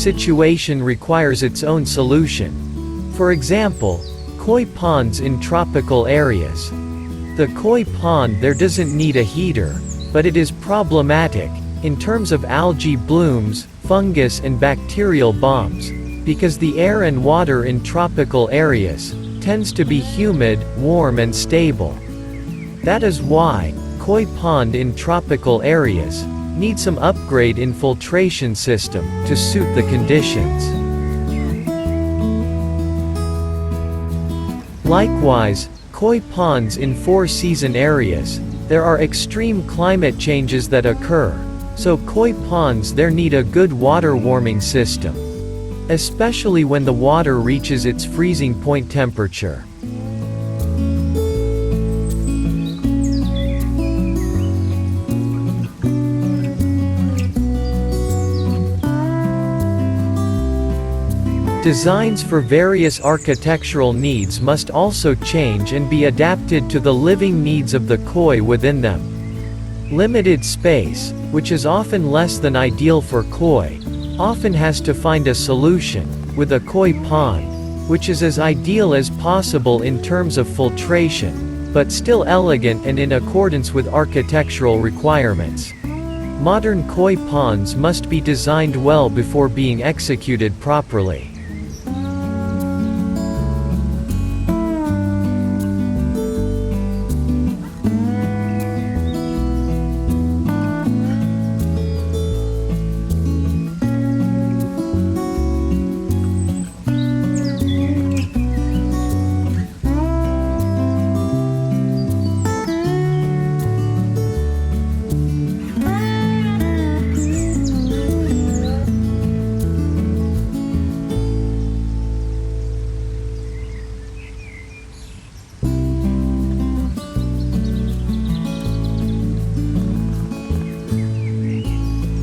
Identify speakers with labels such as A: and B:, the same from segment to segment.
A: situation requires its own solution. For example, koi ponds in tropical areas. The koi pond there doesn't need a heater, but it is problematic, in terms of algae blooms, fungus and bacterial bombs, because the air and water in tropical areas tends to be humid, warm and stable. That is why koi pond in tropical areas need some upgrade in filtration system to suit the conditions. Likewise, koi ponds in four-season areas, there are extreme climate changes that occur, so koi ponds there need a good water warming system, especially when the water reaches its freezing point temperature. Designs for various architectural needs must also change and be adapted to the living needs of the koi within them. Limited space, which is often less than ideal for koi, often has to find a solution, with a koi pond, which is as ideal as possible in terms of filtration, but still elegant and in accordance with architectural requirements. Modern koi ponds must be designed well before being executed properly.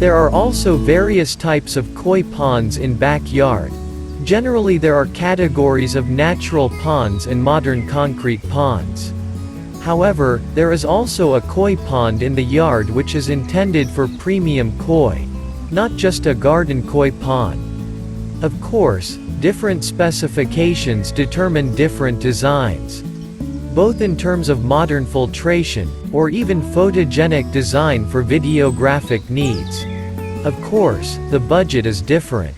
A: There are also various types of koi ponds in backyard. Generally there are categories of natural ponds and modern concrete ponds. However, there is also a koi pond in the yard which is intended for premium koi, not just a garden koi pond. Of course, different specifications determine different designs, both in terms of modern filtration, or even photogenic design for videographic needs. Of course, the budget is different.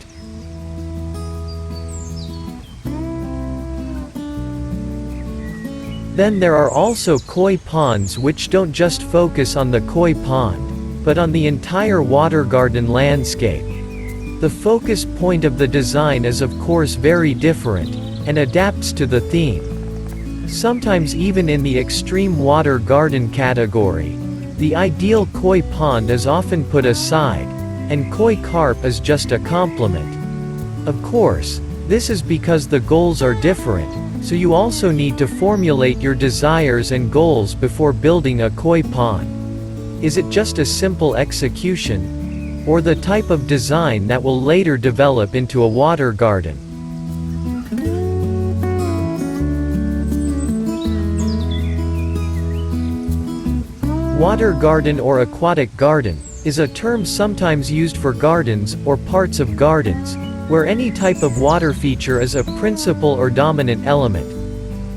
A: Then there are also koi ponds which don't just focus on the koi pond, but on the entire water garden landscape. The focus point of the design is of course very different, and adapts to the theme. Sometimes even in the extreme water garden category, the ideal koi pond is often put aside, and koi carp is just a complement. Of course, this is because the goals are different, so you also need to formulate your desires and goals before building a koi pond. Is it just a simple execution, or the type of design that will later develop into a water garden? Water garden or aquatic garden is a term sometimes used for gardens, or parts of gardens, where any type of water feature is a principal or dominant element.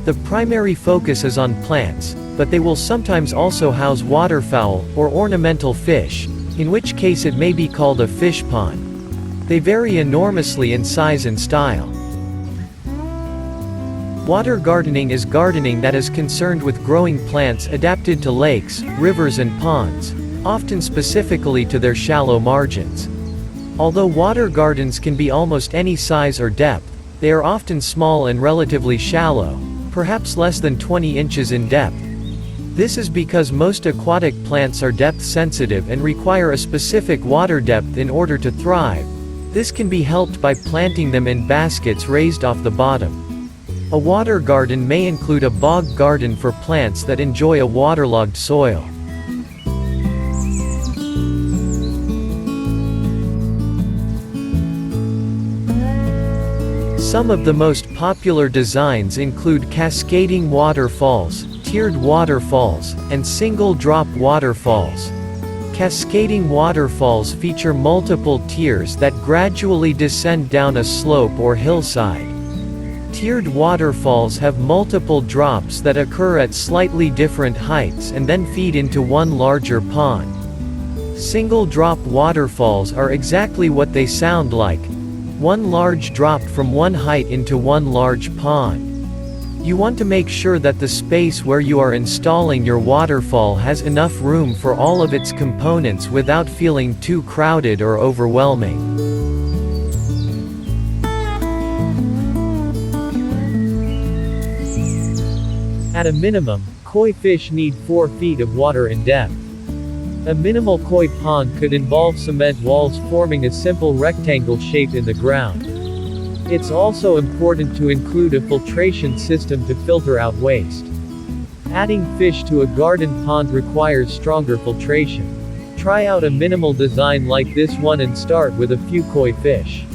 A: The primary focus is on plants, but they will sometimes also house waterfowl, or ornamental fish, in which case it may be called a fish pond. They vary enormously in size and style. Water gardening is gardening that is concerned with growing plants adapted to lakes, rivers and ponds, often specifically to their shallow margins. Although water gardens can be almost any size or depth, they are often small and relatively shallow, perhaps less than 20 inches in depth. This is because most aquatic plants are depth sensitive and require a specific water depth in order to thrive. This can be helped by planting them in baskets raised off the bottom. A water garden may include a bog garden for plants that enjoy a waterlogged soil. Some of the most popular designs include cascading waterfalls, tiered waterfalls, and single-drop waterfalls. Cascading waterfalls feature multiple tiers that gradually descend down a slope or hillside. Tiered waterfalls have multiple drops that occur at slightly different heights and then feed into one larger pond. Single-drop waterfalls are exactly what they sound like, one large drop from one height into one large pond. You want to make sure that the space where you are installing your waterfall has enough room for all of its components without feeling too crowded or overwhelming. At a minimum, koi fish need 4 feet of water in depth. A minimal koi pond could involve cement walls forming a simple rectangle shape in the ground. It's also important to include a filtration system to filter out waste. Adding fish to a garden pond requires stronger filtration. Try out a minimal design like this one and start with a few koi fish.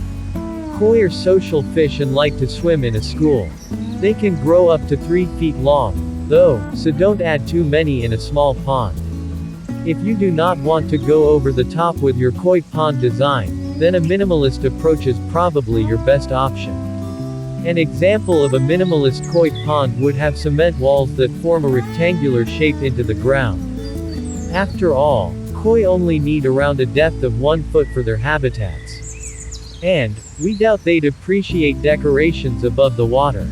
A: Koi are social fish and like to swim in a school. They can grow up to 3 feet long, though, so don't add too many in a small pond. If you do not want to go over the top with your koi pond design, then a minimalist approach is probably your best option. An example of a minimalist koi pond would have cement walls that form a rectangular shape into the ground. After all, koi only need around a depth of 1 foot for their habitats. And, we doubt they'd appreciate decorations above the water.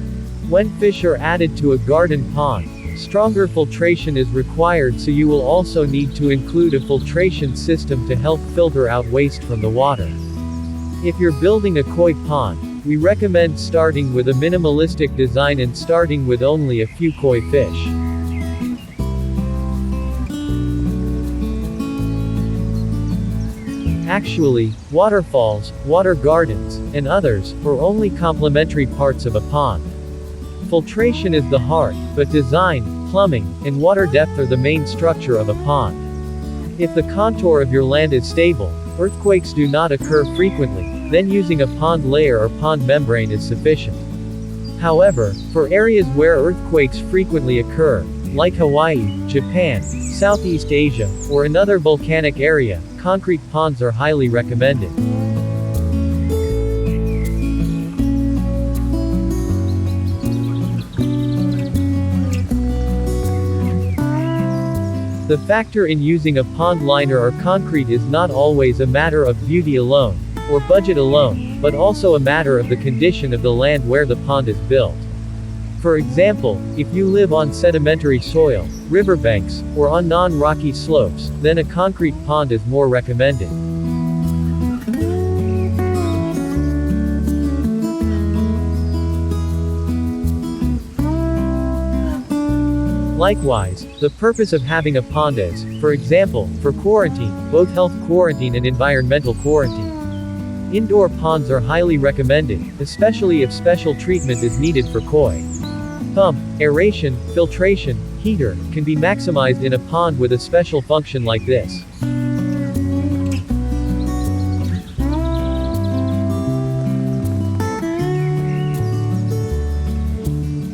A: When fish are added to a garden pond, stronger filtration is required, so you will also need to include a filtration system to help filter out waste from the water. If you're building a koi pond, we recommend starting with a minimalistic design and starting with only a few koi fish. Actually, waterfalls, water gardens, and others, are only complementary parts of a pond. Filtration is the heart, but design, plumbing, and water depth are the main structure of a pond. If the contour of your land is stable, earthquakes do not occur frequently, then using a pond layer or pond membrane is sufficient. However, for areas where earthquakes frequently occur, like Hawaii, Japan, Southeast Asia, or another volcanic area, concrete ponds are highly recommended. The factor in using a pond liner or concrete is not always a matter of beauty alone, or budget alone, but also a matter of the condition of the land where the pond is built. For example, if you live on sedimentary soil, riverbanks, or on non-rocky slopes, then a concrete pond is more recommended. Likewise, the purpose of having a pond is, for example, for quarantine, both health quarantine and environmental quarantine. Indoor ponds are highly recommended, especially if special treatment is needed for koi. Pump, aeration, filtration, heater, can be maximized in a pond with a special function like this.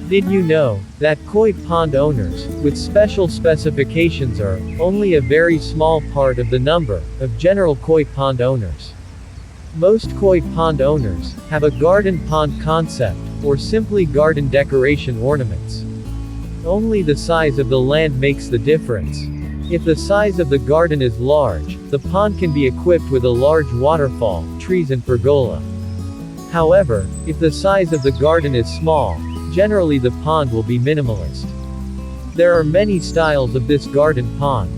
A: Did you know that koi pond owners, with special specifications, are only a very small part of the number of general koi pond owners? Most koi pond owners have a garden pond concept, or simply garden decoration ornaments. Only the size of the land makes the difference. If the size of the garden is large, the pond can be equipped with a large waterfall, trees and pergola. However, if the size of the garden is small, generally the pond will be minimalist. There are many styles of this garden pond.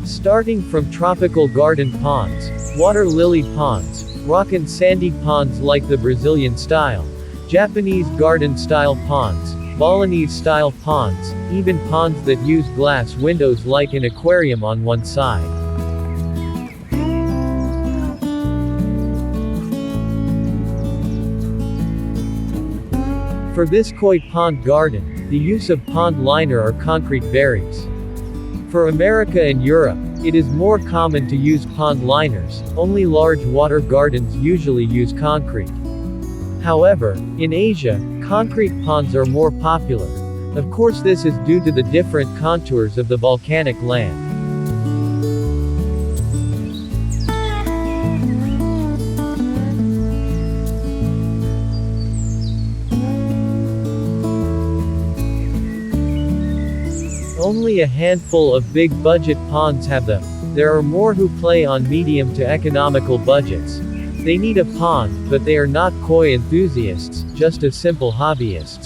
A: Starting from tropical garden ponds, water lily ponds, rock and sandy ponds like the Brazilian style, Japanese garden style ponds, Balinese style ponds, even ponds that use glass windows like an aquarium on one side. For this koi pond garden, the use of pond liner or concrete varies. For America and Europe, it is more common to use pond liners, only large water gardens usually use concrete. However, in Asia, concrete ponds are more popular. Of course, this is due to the different contours of the volcanic land. Only a handful of big-budget ponds have them. There are more who play on medium to economical budgets. They need a pond, but they are not koi enthusiasts, just a simple hobbyist.